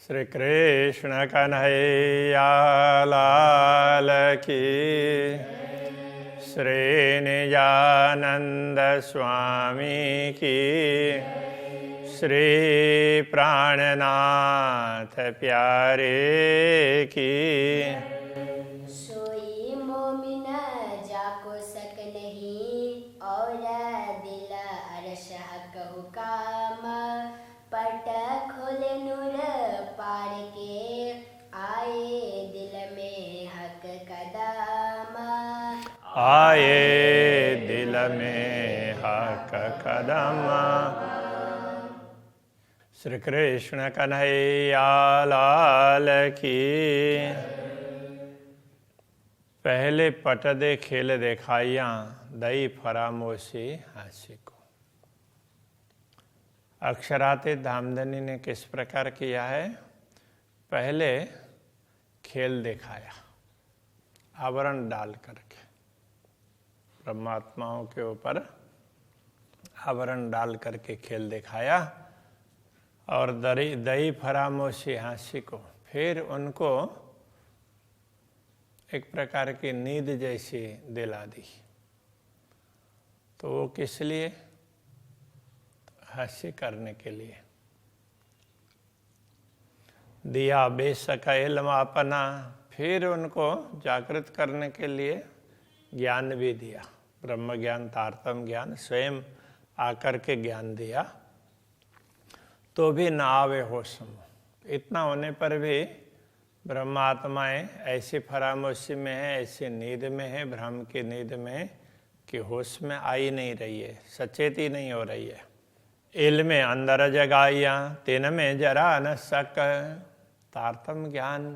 श्री कृष्ण कन्हैया लाल की, श्री निजानंद स्वामी की, श्री प्राणनाथ प्यारे की। सोई मोमिन जाको सक नहीं और दिल अरश हक हुकाम, पट खोले नूर पार के आए दिल में हक कदम। आए दिल में हक कदम। श्री कृष्ण कन्हैया लाल की। पहले पट दे खेल देखाइया, दई फरामोशी हासी को। अक्षरातीत धामधनी ने किस प्रकार किया है? पहले खेल दिखाया, आवरण डाल करके, ब्रह्मात्माओं के ऊपर आवरण डाल करके खेल दिखाया और दई फरामोशी हासी को। फिर उनको एक प्रकार की नींद जैसी दिला दी। तो वो किस लिए? हास्य करने के लिए। दिया बेशक इल्म अपना, फिर उनको जागृत करने के लिए ज्ञान भी दिया, ब्रह्म ज्ञान, तारतम ज्ञान, स्वयं आकर के ज्ञान दिया। तो भी न आवे होश में। इतना होने पर भी ब्रह्मात्माएं ऐसी फरामोशी में है, ऐसी नींद में है, भ्रम की नींद में, कि होश में आई नहीं रही है, सचेती नहीं हो रही है। इल्म अंदर जगाइया, तिन में जरा न सक। तारतम ज्ञान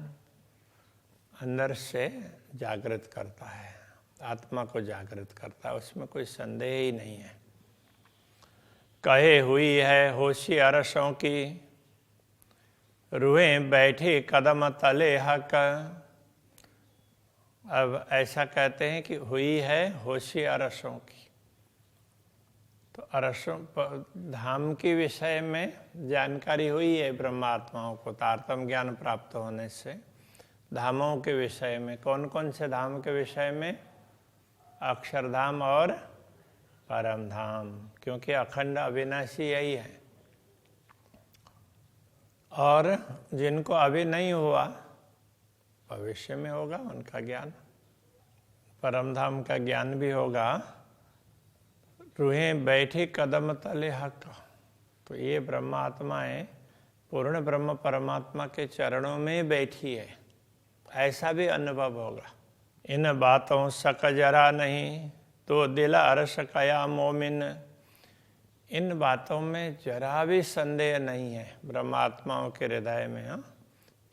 अंदर से जागृत करता है, आत्मा को जागृत करता है, उसमें कोई संदेह ही नहीं है। कहे हुई है होशी अरसों की, रूहें बैठी कदम तले हक। अब ऐसा कहते हैं कि हुई है होशी अरसों की। तो अरसों धाम के विषय में जानकारी हुई है ब्रह्मात्माओं को, तारतम ज्ञान प्राप्त होने से। धामों के विषय में, कौन कौन से धाम के विषय में? अक्षरधाम और परम धाम, क्योंकि अखंड अविनाशी यही है। और जिनको अभी नहीं हुआ, भविष्य में होगा उनका ज्ञान, परम धाम का ज्ञान भी होगा। रूहें बैठी कदम तले हक। तो ये ब्रह्मात्माएं पूर्ण ब्रह्म परमात्मा के चरणों में बैठी है, ऐसा भी अनुभव होगा। इन बातों शक जरा नहीं, तो दिल अरश कया मोमिन। इन बातों में जरा भी संदेह नहीं है ब्रह्मात्माओं के हृदय में। हाँ,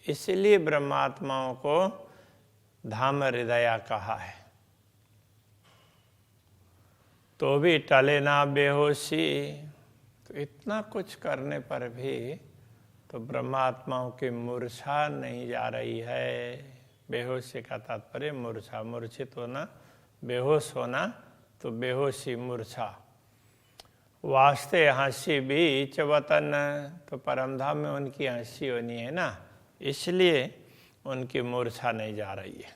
इसलिए ब्रह्मात्माओं को धाम हृदया कहा है। तो भी टले ना बेहोशी। तो इतना कुछ करने पर भी तो ब्रह्मात्माओं की मूर्छा नहीं जा रही है। बेहोशी का तात्पर्य मूर्छा, मूर्छित होना, बेहोश होना, तो बेहोशी मूर्छा। वास्ते हंसी बीच वतन। तो परमधाम में उनकी हंसी होनी है ना, इसलिए उनकी मूर्छा नहीं जा रही है।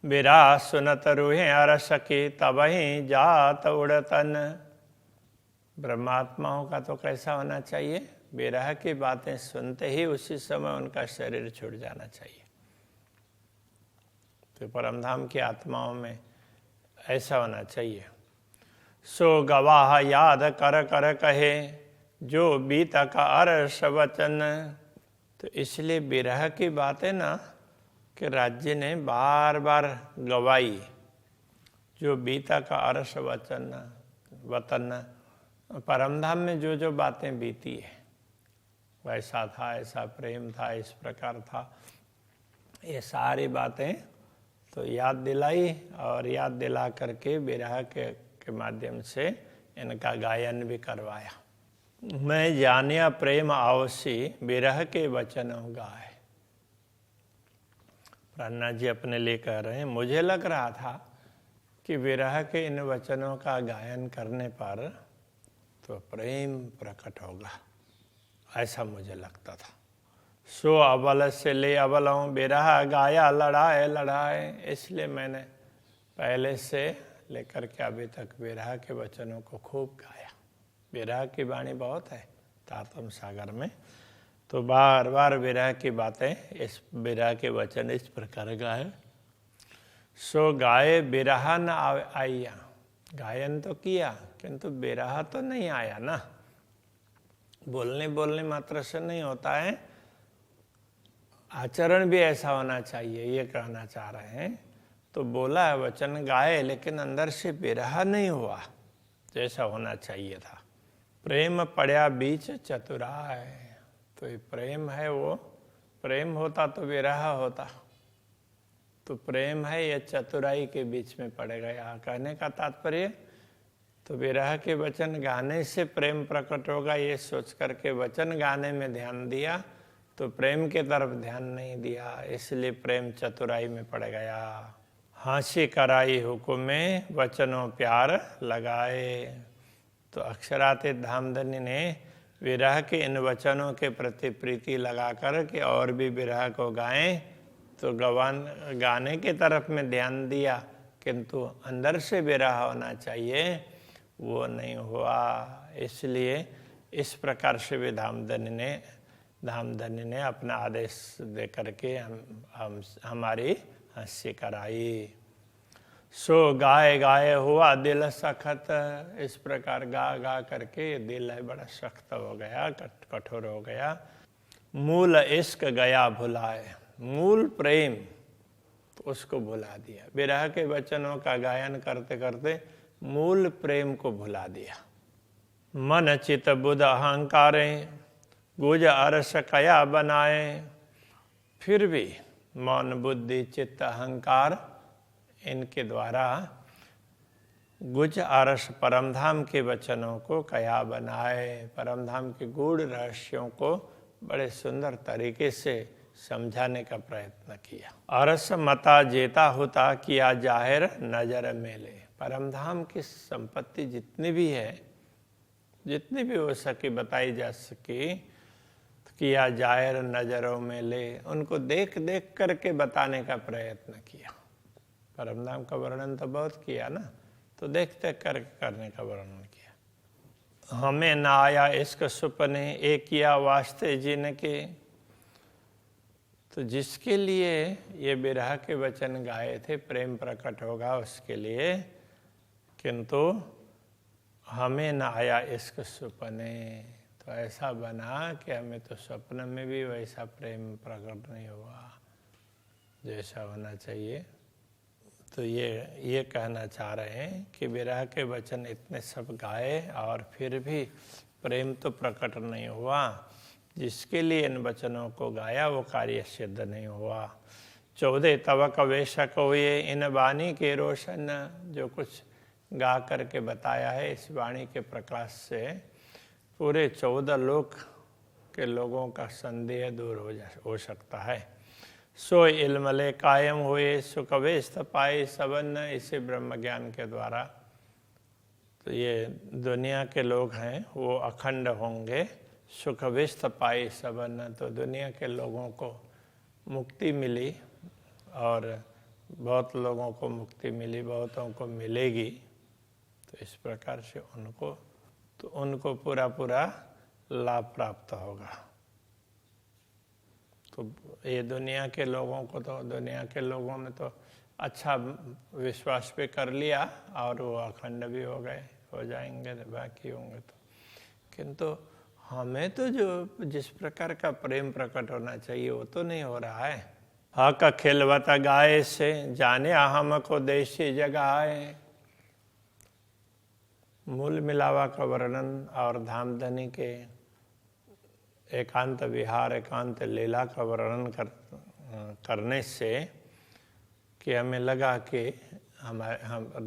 बिरा सुनत रूहें अरस की, तबहीं जात उड़तन। ब्रह्मात्माओं का तो कैसा होना चाहिए? विरह की बातें सुनते ही उसी समय उनका शरीर छूट जाना चाहिए। तो परमधाम की आत्माओं में ऐसा होना चाहिए। सो गवाह याद कर कर कहे, जो बीता का अरस वचन। तो इसलिए विरह की बातें ना, कि राज्य ने बार बार गवाई, जो बीता का अरस वतन। परमधाम में जो जो बातें बीती है, वैसा था, ऐसा प्रेम था, इस प्रकार था, ये सारी बातें तो याद दिलाई, और याद दिला करके विरह के माध्यम से इनका गायन भी करवाया। मैं जानिया प्रेम आवसी, विरह के वचन गाए। प्रहन्नाथ जी अपने लिए कह रहे हैं, मुझे लग रहा था कि विरह के इन वचनों का गायन करने पर तो प्रेम प्रकट होगा ऐसा मुझे लगता था। सो अबल से ले अबलों बिरहा गाया लड़ाए लड़ाए, इसलिए मैंने पहले से लेकर के अभी तक बिरहा के वचनों को खूब गाया। बिरहा की वाणी बहुत है तारतम सागर में, तो बार बार विरह की बातें, इस विरह के वचन इस प्रकार गाए। सो गाए बिरहा न आया, गायन तो किया किंतु बिरहा तो नहीं आया ना। बोलने बोलने मात्र से नहीं होता है, आचरण भी ऐसा होना चाहिए, ये कहना चाह रहे हैं। तो बोला है वचन गाए, लेकिन अंदर से बिरहा नहीं हुआ जैसा होना चाहिए था। प्रेम पड़या बीच चतुराय, तो ये प्रेम है, वो प्रेम होता तो विरह होता, तो प्रेम है ये चतुराई के बीच में पड़ गया। कहने का तात्पर्य, तो विरह के वचन गाने से प्रेम प्रकट होगा ये सोच करके वचन गाने में ध्यान दिया, तो प्रेम के तरफ ध्यान नहीं दिया, इसलिए प्रेम चतुराई में पड़ गया। हांसी कराई हुकुम में वचनों प्यार लगाए, तो अक्षरातीत धामधनी ने विरह के इन वचनों के प्रति प्रीति लगाकर के और भी विरह को गाएं, तो गाने के तरफ में ध्यान दिया, किंतु अंदर से विरह होना चाहिए, वो नहीं हुआ। इसलिए इस प्रकार से भी धामधनी ने अपना आदेश दे करके हमारी हंसी कराई। सो गाए गाए हुआ दिल सख्त, इस प्रकार गा गा करके दिल है बड़ा सख्त हो गया, कठोर हो गया। मूल इश्क गया भुलाए, मूल प्रेम तो उसको भुला दिया। विरह के वचनों का गायन करते करते मूल प्रेम को भुला दिया। मन चित बुध अहंकारे गुज अरस कया बनाए, फिर भी मौन बुद्धि चित्त अहंकार इनके द्वारा गुज आरस परमधाम के वचनों को कया बनाए, परमधाम के गूढ़ रहस्यों को बड़े सुंदर तरीके से समझाने का प्रयत्न किया। अरस मता जेता होता किया जाहिर नजर मेले, परमधाम की संपत्ति जितनी भी है, जितनी भी हो सके बताई जा सके, किया जाहिर नजरों में ले, उनको देख देख करके बताने का प्रयत्न किया। परमधाम का वर्णन तो बहुत किया ना, तो देख देख करके करने का वर्णन किया। हमें ना आया इसका सुपने एक किया वास्ते जिनके, तो जिसके लिए ये बिरह के वचन गाए थे प्रेम प्रकट होगा उसके लिए, किंतु हमें ना आया इसका सुपने, तो ऐसा बना कि हमें तो स्वप्न में भी वैसा प्रेम प्रकट नहीं हुआ जैसा होना चाहिए। तो ये कहना चाह रहे हैं कि विरह के वचन इतने सब गाए और फिर भी प्रेम तो प्रकट नहीं हुआ, जिसके लिए इन वचनों को गाया वो कार्य सिद्ध नहीं हुआ। 14 तवक वेशक हुए इन वाणी के रोशन, जो कुछ गा करके बताया है इस वाणी के प्रकाश से पूरे 14 लोक के लोगों का संदेह दूर हो सकता है। सो इल्मले कायम हुए सुखवेस्त पाए सबन, इसे ब्रह्म ज्ञान के द्वारा तो ये दुनिया के लोग हैं वो अखंड होंगे। सुखवेस्त पाए सबन, तो दुनिया के लोगों को मुक्ति मिली और बहुत लोगों को मुक्ति मिली, बहुतों को मिलेगी। तो इस प्रकार से उनको पूरा पूरा लाभ प्राप्त होगा। तो ये दुनिया के लोगों को, तो दुनिया के लोगों ने तो अच्छा विश्वास पे कर लिया और वो अखंड भी हो जाएंगे बाकी होंगे तो, किंतु हमें तो जो जिस प्रकार का प्रेम प्रकट होना चाहिए वो तो नहीं हो रहा है। हक खिलवता गाय से जाने हमको देशी जगाए, मूल मिलावा का वर्णन और धामधनी के एकांत विहार एकांत लीला का वर्णन करने से कि हमें लगा कि हम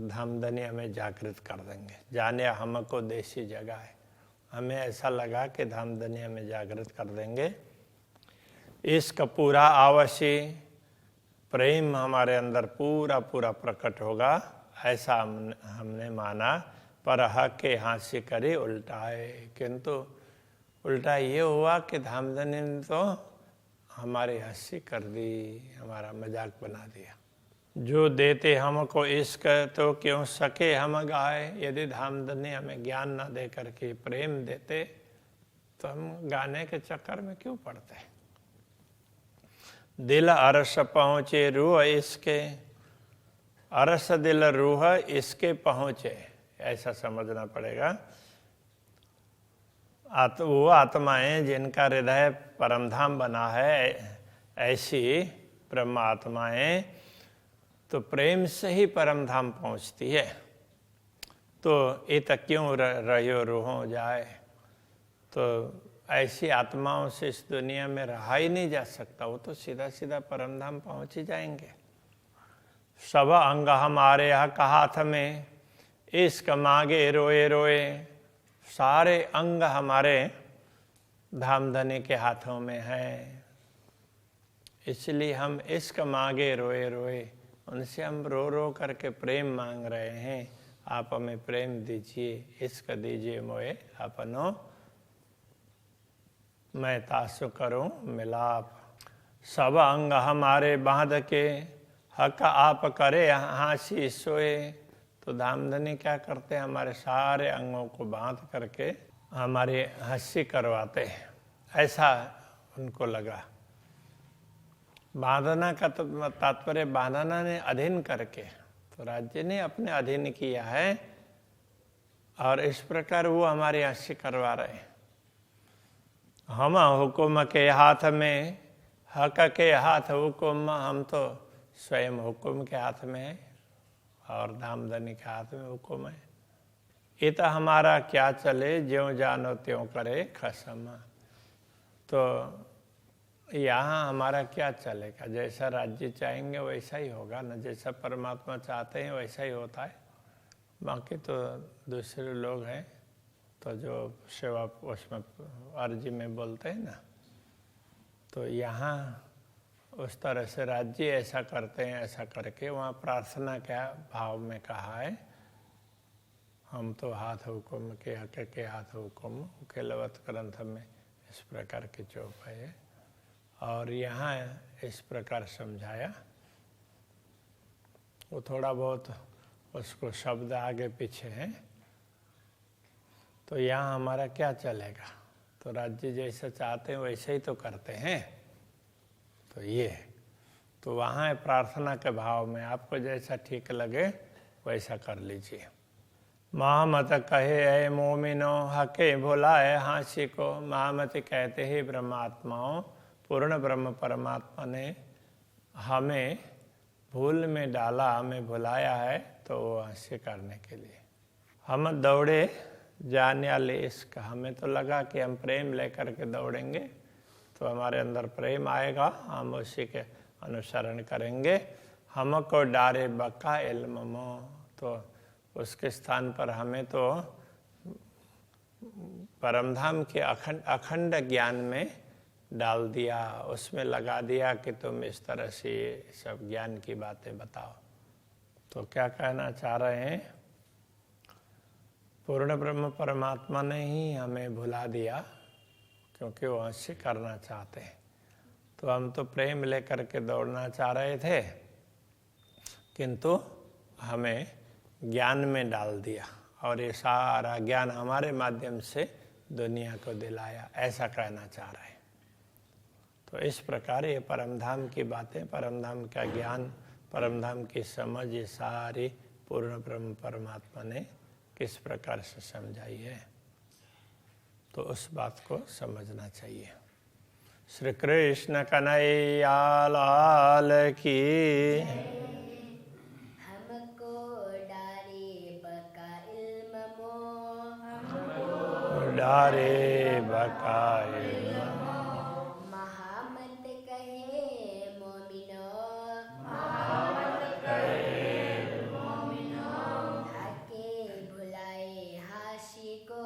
धामधनी हमें जागृत कर देंगे। जाने हमको देशी जगह है, हमें ऐसा लगा कि धामधनी हमें जागृत कर देंगे। इसका पूरा आवश्य प्रेम हमारे अंदर पूरा पूरा प्रकट होगा, ऐसा हमने माना। पर हक के हास्य करे उल्टाए, किंतु उल्टा ये हुआ कि धामधनी ने तो हमारी हंसी कर दी, हमारा मजाक बना दिया। जो देते हमको इश्क तो क्यों सके हम गाए। यदि धामधनी हमें ज्ञान ना दे करके प्रेम देते तो हम गाने के चक्कर में क्यों पड़ते। दिल अरस पहुँचे रूह इसके, अरस दिल रूह इसके पहुँचे, ऐसा समझना पड़ेगा। वो आत्माएं जिनका हृदय परमधाम बना है, ऐसी ब्रह्म आत्माएं तो प्रेम से ही परमधाम पहुंचती है। तो ये तक क्यों रहो रूहों जाए। तो ऐसी आत्माओं से इस दुनिया में रहा ही नहीं जा सकता, वो तो सीधा सीधा परमधाम पहुंच ही जाएंगे। सब अंग हमारे हक हाथ में, इश्क मांगे रोए रोए। सारे अंग हमारे धामधनी के हाथों में हैं, इसलिए हम इश्क मांगे रोए रोए। उनसे हम रो रो करके प्रेम मांग रहे हैं। आप हमें प्रेम दीजिए, इश्क दीजिए मोए अपनो, मैं तासु करूं मिलाप। सब अंग हमारे बांध के, हक आप करे हाँसी सोए। तो धामधनी क्या करते हैं, हमारे सारे अंगों को बांध करके हमारी हंसी करवाते हैं, ऐसा उनको लगा। बांधना का तात्पर्य बांधना ने अधीन करके, तो राज्य ने अपने अधीन किया है और इस प्रकार वो हमारी हंसी करवा रहे हैं। हम हुक्म के हाथ में, हक के हाथ हुक्म, हम तो स्वयं हुक्म के हाथ में है और धामधनी के हाथ में हुक्म है। ये तो हमारा क्या चले, ज्यों जानो त्यों करे खसम। तो यहाँ हमारा क्या चलेगा, जैसा राज्य चाहेंगे वैसा ही होगा ना, जैसा परमात्मा चाहते हैं वैसा ही होता है। बाकी तो दूसरे लोग हैं तो जो सेवा उसमें अर्जी में बोलते हैं ना, तो यहाँ उस तरह से राज्य ऐसा करते हैं, ऐसा करके वहाँ प्रार्थना क्या भाव में कहा है, हम तो हाथ हुक्म के हक के हाथ हुक्म खेलवत ग्रंथ में इस प्रकार की चौपाई है। और यहाँ इस प्रकार समझाया, वो थोड़ा बहुत उसको शब्द आगे पीछे हैं। तो यहाँ हमारा क्या चलेगा, तो राज्य जैसा चाहते हैं वैसे ही तो करते हैं। तो ये तो वहाँ है प्रार्थना के भाव में, आपको जैसा ठीक लगे वैसा कर लीजिए। महामत कहे ऐ मोमिनो, हके भुलाए हाँसी को। महामति कहते ही ब्रह्मात्माओं, पूर्ण ब्रह्म परमात्मा ने हमें भूल में डाला, हमें भुलाया है, तो वो हंसी करने के लिए। हम दौड़े जाने वाले इश्क, हमें तो लगा कि हम प्रेम लेकर के दौड़ेंगे तो हमारे अंदर प्रेम आएगा, हम उसी के अनुसरण करेंगे। हमको डारे बका इल्मो, तो उसके स्थान पर हमें तो परमधाम के अखंड ज्ञान में डाल दिया, उसमें लगा दिया कि तुम इस तरह से सब ज्ञान की बातें बताओ। तो क्या कहना चाह रहे हैं, पूर्ण ब्रह्म परमात्मा ने ही हमें भुला दिया क्योंकि वो हंसी करना चाहते हैं। तो हम तो प्रेम लेकर के दौड़ना चाह रहे थे, किंतु हमें ज्ञान में डाल दिया और ये सारा ज्ञान हमारे माध्यम से दुनिया को दिलाया, ऐसा कहना चाह रहे हैं। तो इस प्रकार ये परमधाम की बातें, परमधाम का ज्ञान, परमधाम की समझ, ये सारी पूर्ण ब्रह्म परमात्मा ने किस प्रकार से समझाई है, तो उस बात को समझना चाहिए। श्री कृष्ण कन्हैया लाल की। हमको डारे बका इल्म मो, डारे बका इल्म, महामत कहे मोमिनो, हके भुलाए हाशी को,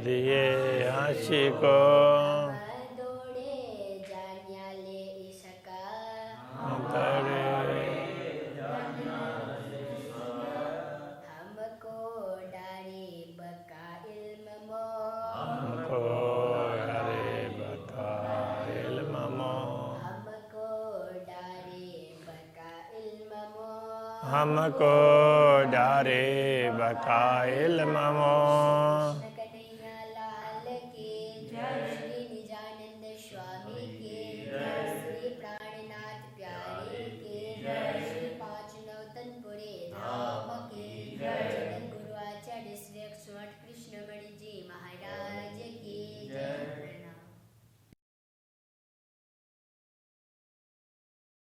लिए हंसी को। दौड़े जान्याले इसका, हमको डारे बका इल्म मो, हमको डारे बकाइल ममो